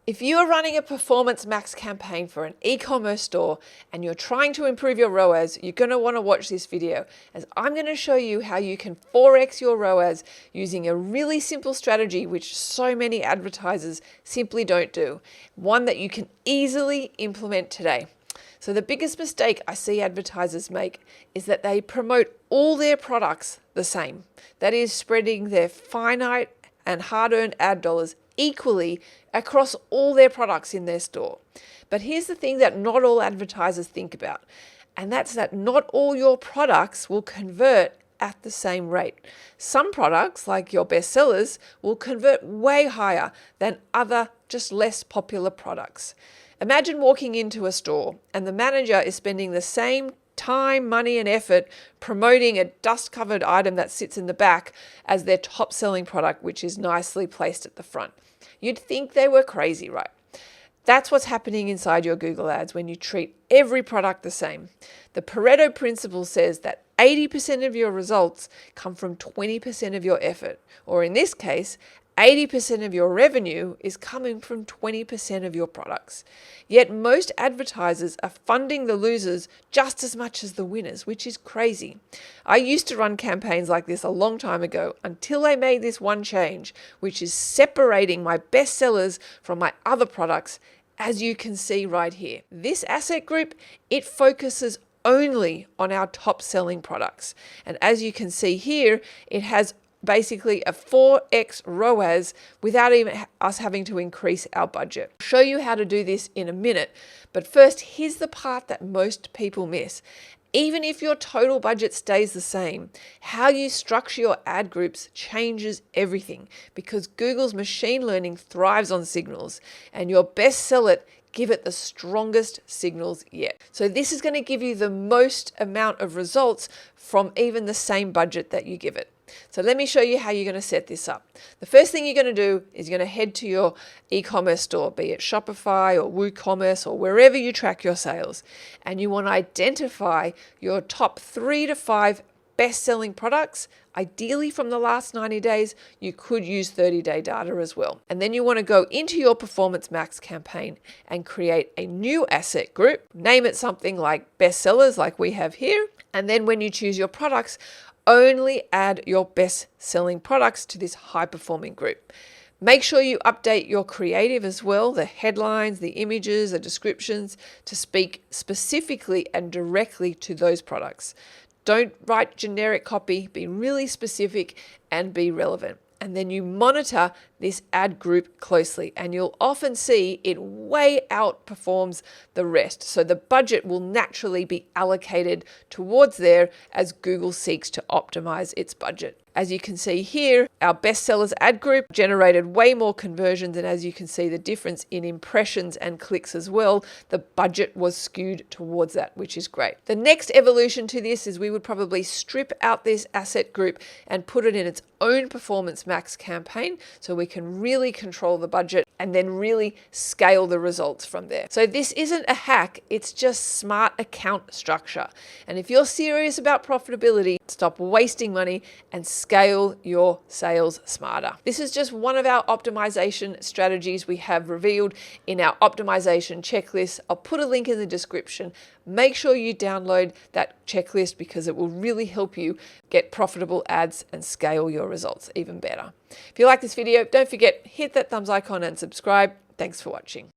If you are running a Performance Max campaign for an e-commerce store and you're trying to improve your ROAS, you're going to want to watch this video, as I'm going to show you how you can 4x your ROAS using a really simple strategy which so many advertisers simply don't do, one that you can easily implement today. So the biggest mistake I see advertisers make is that they promote all their products the same. That is, spreading their finite and hard-earned ad dollars equally across all their products in their store. But here's the thing that not all advertisers think about, and that's that not all your products will convert at the same rate. Some products, like your bestsellers, will convert way higher than other, just less popular products. Imagine walking into a store and the manager is spending the same time, money, and effort promoting a dust-covered item that sits in the back as their top-selling product, which is nicely placed at the front. You'd think they were crazy, right? That's what's happening inside your Google ads when you treat every product the same. The Pareto principle says that 80% of your results come from 20% of your effort, or in this case, 80% of your revenue is coming from 20% of your products. Yet most advertisers are funding the losers just as much as the winners, which is crazy. I used to run campaigns like this a long time ago until I made this one change, which is separating my bestsellers from my other products, as you can see right here. This asset group, it focuses only on our top selling products. And as you can see here, it has basically a 4x ROAS without even us having to increase our budget. I'll show you how to do this in a minute, but first, here's the part that most people miss. Even if your total budget stays the same, how you structure your ad groups changes everything, because Google's machine learning thrives on signals, and your best seller give it the strongest signals yet. So this is going to give you the most amount of results from even the same budget that you give it. So let me show you how you're going to set this up. The first thing you're going to do is you're going to head to your e-commerce store, be it Shopify or WooCommerce or wherever you track your sales. And you want to identify your top 3 to 5 best-selling products. Ideally from the last 90 days, you could use 30-day data as well. And then you want to go into your Performance Max campaign and create a new asset group. Name it something like bestsellers, like we have here. And then when you choose your products, only add your best-selling products to this high-performing group. Make sure you update your creative as well, the headlines, the images, the descriptions, to speak specifically and directly to those products. Don't write generic copy, be really specific and be relevant. And then you monitor this ad group closely, and you'll often see it way outperforms the rest. So the budget will naturally be allocated towards there as Google seeks to optimize its budget. As you can see here, our bestsellers ad group generated way more conversions, and as you can see the difference in impressions and clicks as well, the budget was skewed towards that, which is great. The next evolution to this is we would probably strip out this asset group and put it in its own Performance Max campaign, so we can really control the budget and then really scale the results from there. So this isn't a hack, it's just smart account structure. And if you're serious about profitability, stop wasting money and scale your sales smarter. This is just one of our optimization strategies we have revealed in our optimization checklist. I'll put a link in the description. Make sure you download that checklist because it will really help you get profitable ads and scale your results even better. If you like this video, don't forget, hit that thumbs icon and subscribe. Thanks for watching.